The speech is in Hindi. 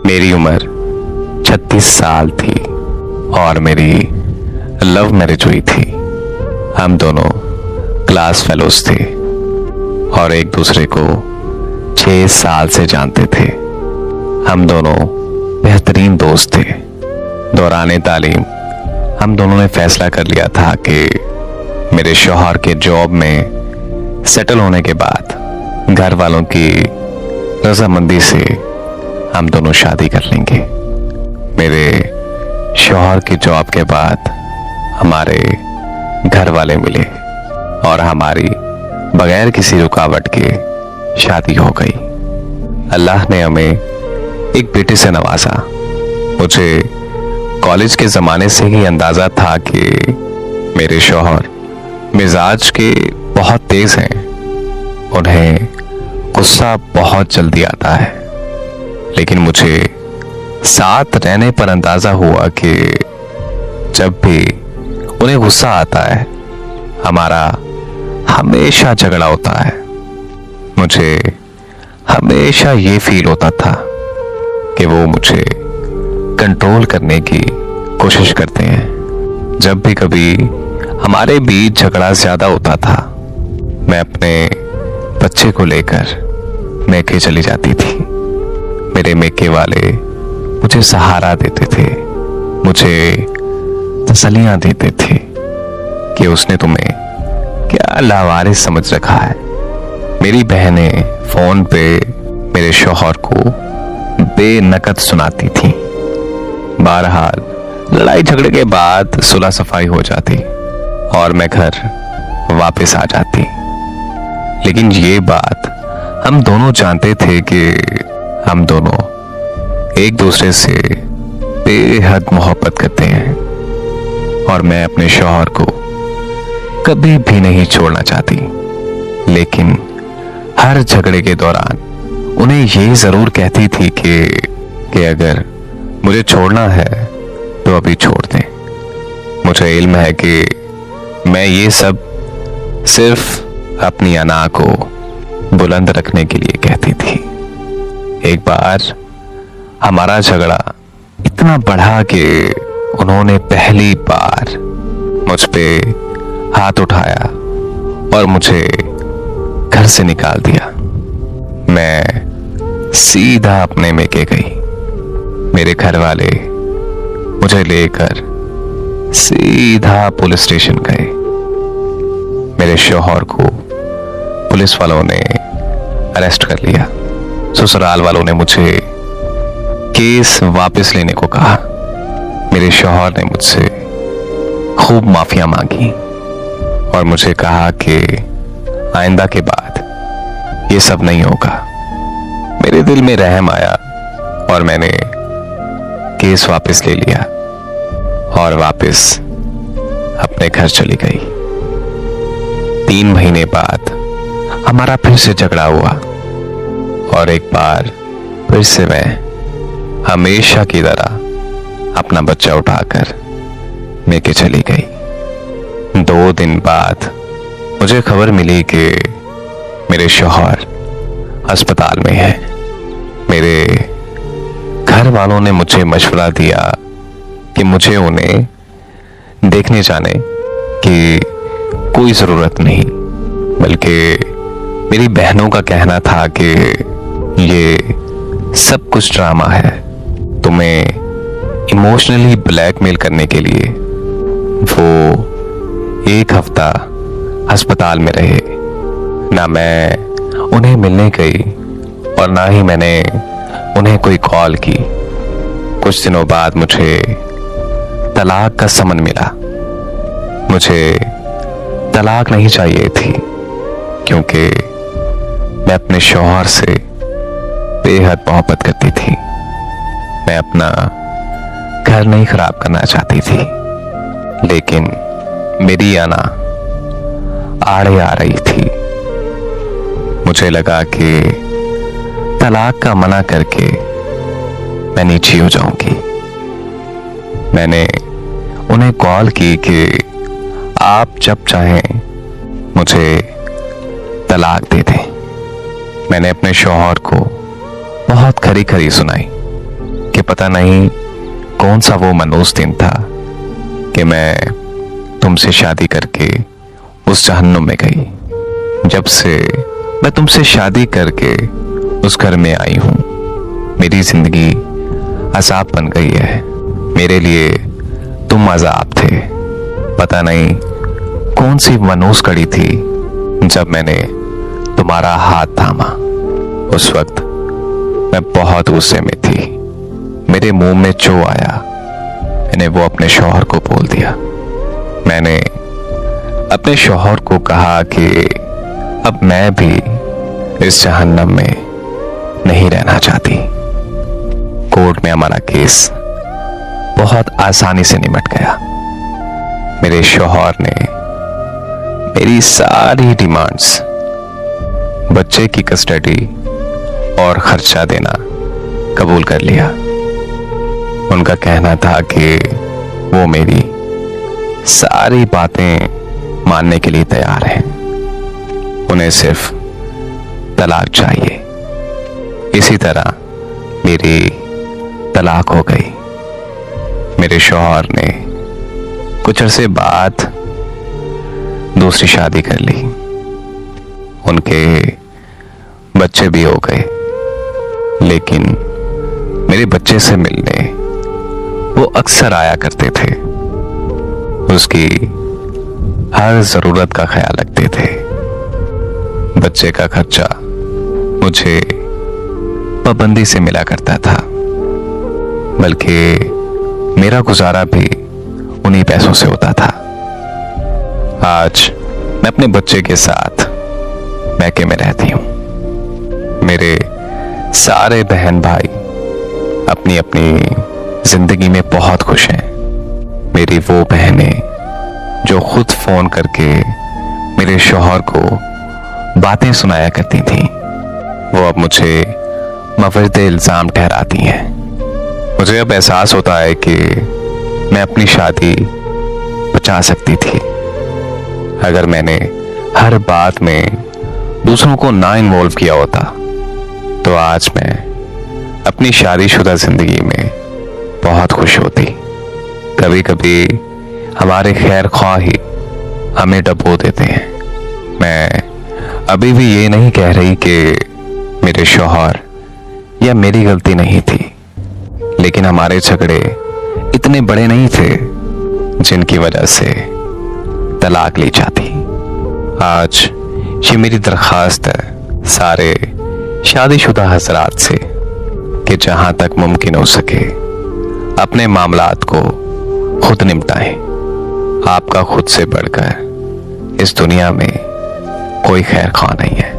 मेरी उम्र 36 साल थी और मेरी लव मैरिज हुई थी। हम दोनों क्लास फेलोज थे और एक दूसरे को 6 साल से जानते थे। हम दोनों बेहतरीन दोस्त थे। दौरान तालीम हम दोनों ने फैसला कर लिया था कि मेरे शौहर के जॉब में सेटल होने के बाद घर वालों की रजामंदी से हम दोनों शादी कर लेंगे। मेरे शौहर की जॉब के बाद हमारे घर वाले मिले और हमारी बगैर किसी रुकावट के शादी हो गई। अल्लाह ने हमें एक बेटे से नवाजा। मुझे कॉलेज के ज़माने से ही अंदाज़ा था कि मेरे शौहर मिजाज के बहुत तेज हैं। उन्हें गुस्सा बहुत जल्दी आता है, लेकिन मुझे साथ रहने पर अंदाजा हुआ कि जब भी उन्हें गुस्सा आता है हमारा हमेशा झगड़ा होता है। मुझे हमेशा ये फील होता था कि वो मुझे कंट्रोल करने की कोशिश करते हैं। जब भी कभी हमारे बीच झगड़ा ज्यादा होता था, मैं अपने बच्चे को लेकर मैके चली जाती थी। मेरे मैके वाले मुझे सहारा देते थे, मुझे तसल्लियां देते थे कि उसने तुम्हें क्या लावारिस समझ रखा है। मेरी बहनें फोन पे मेरे शौहर को बेनकद सुनाती थी। बहरहाल लड़ाई झगड़े के बाद सुलह सफाई हो जाती और मैं घर वापस आ जाती। लेकिन ये बात हम दोनों जानते थे कि हम दोनों एक दूसरे से बेहद मोहब्बत करते हैं और मैं अपने शौहर को कभी भी नहीं छोड़ना चाहती। लेकिन हर झगड़े के दौरान उन्हें ये जरूर कहती थी कि अगर मुझे छोड़ना है तो अभी छोड़ दें। मुझे इल्म है कि मैं ये सब सिर्फ अपनी अना को बुलंद रखने के लिए कहती थी। एक बार हमारा झगड़ा इतना बढ़ा कि उन्होंने पहली बार मुझ पे हाथ उठाया और मुझे घर से निकाल दिया। मैं सीधा अपने मैके गई। मेरे घर वाले मुझे लेकर सीधा पुलिस स्टेशन गए। मेरे शौहर को पुलिस वालों ने अरेस्ट कर लिया। ससुराल वालों ने मुझे केस वापस लेने को कहा। मेरे शौहर ने मुझसे खूब माफिया मांगी और मुझे कहा कि आइंदा के बाद ये सब नहीं होगा। मेरे दिल में रहम आया और मैंने केस वापस ले लिया और वापस अपने घर चली गई। 3 महीने बाद हमारा फिर से झगड़ा हुआ और एक बार फिर से मैं हमेशा की तरह अपना बच्चा उठाकर मैके चली गई। 2 दिन बाद मुझे खबर मिली कि मेरे शौहर अस्पताल में है। मेरे घर वालों ने मुझे मशवरा दिया कि मुझे उन्हें देखने जाने की कोई ज़रूरत नहीं, बल्कि मेरी बहनों का कहना था कि ये सब कुछ ड्रामा है। तुम्हें इमोशनली ब्लैकमेल करने के लिए वो 1 हफ्ता अस्पताल में रहे। ना मैं उन्हें मिलने गई और ना ही मैंने उन्हें कोई कॉल की। कुछ दिनों बाद मुझे तलाक का समन मिला। मुझे तलाक नहीं चाहिए थी क्योंकि मैं अपने शौहर से बेहद मोहब्बत करती थी। मैं अपना घर नहीं खराब करना चाहती थी, लेकिन मेरी आना आड़े आ रही थी। मुझे लगा कि तलाक का मना करके मैं नीची हो जाऊंगी। मैंने उन्हें कॉल की कि आप जब चाहें मुझे तलाक दे दें। मैंने अपने शौहर को बहुत खरी खरी सुनाई कि पता नहीं कौन सा वो मनहूस दिन था कि मैं तुमसे शादी करके उस जहन्नुम में गई। जब से मैं तुमसे शादी करके उस घर में आई हूं, मेरी जिंदगी अजाब बन गई है। मेरे लिए तुम अजाब थे। पता नहीं कौन सी मनहूस घड़ी थी जब मैंने तुम्हारा हाथ थामा। उस वक्त मैं बहुत गुस्से में थी। मेरे मुंह में जो आया मैंने वो अपने शौहर को बोल दिया। मैंने अपने शौहर को कहा कि अब मैं भी इस जहन्नम में नहीं रहना चाहती। कोर्ट में हमारा केस बहुत आसानी से निपट गया। मेरे शौहर ने मेरी सारी डिमांड्स, बच्चे की कस्टडी और खर्चा देना कबूल कर लिया। उनका कहना था कि वो मेरी सारी बातें मानने के लिए तैयार हैं। उन्हें सिर्फ तलाक चाहिए। इसी तरह मेरी तलाक हो गई। मेरे शौहर ने कुछ अरसे बाद दूसरी शादी कर ली। उनके बच्चे भी हो गए, लेकिन मेरे बच्चे से मिलने वो अक्सर आया करते थे। उसकी हर जरूरत का ख्याल रखते थे। बच्चे का खर्चा मुझे पाबंदी से मिला करता था, बल्कि मेरा गुजारा भी उन्हीं पैसों से होता था। आज मैं अपने बच्चे के साथ मैके में रहती हूं। मेरे सारे बहन भाई अपनी अपनी जिंदगी में बहुत खुश हैं। मेरी वो बहनें जो खुद फोन करके मेरे शौहर को बातें सुनाया करती थीं, वो अब मुझे मवर्द इल्जाम ठहराती हैं। मुझे अब एहसास होता है कि मैं अपनी शादी बचा सकती थी अगर मैंने हर बात में दूसरों को ना इन्वॉल्व किया होता। तो आज मैं अपनी शादीशुदा जिंदगी में बहुत खुश होती। कभी कभी हमारे खैर ख्वाह ही हमें डबो देते हैं। मैं अभी भी ये नहीं कह रही कि मेरे शौहर या मेरी गलती नहीं थी, लेकिन हमारे झगड़े इतने बड़े नहीं थे जिनकी वजह से तलाक ली जाती। आज ये मेरी दरखास्त है सारे शादीशुदा हजरात से कि जहां तक मुमकिन हो सके अपने मामलात को खुद निपटाएं। आपका खुद से बढ़कर इस दुनिया में कोई खैर ख्वाह नहीं है।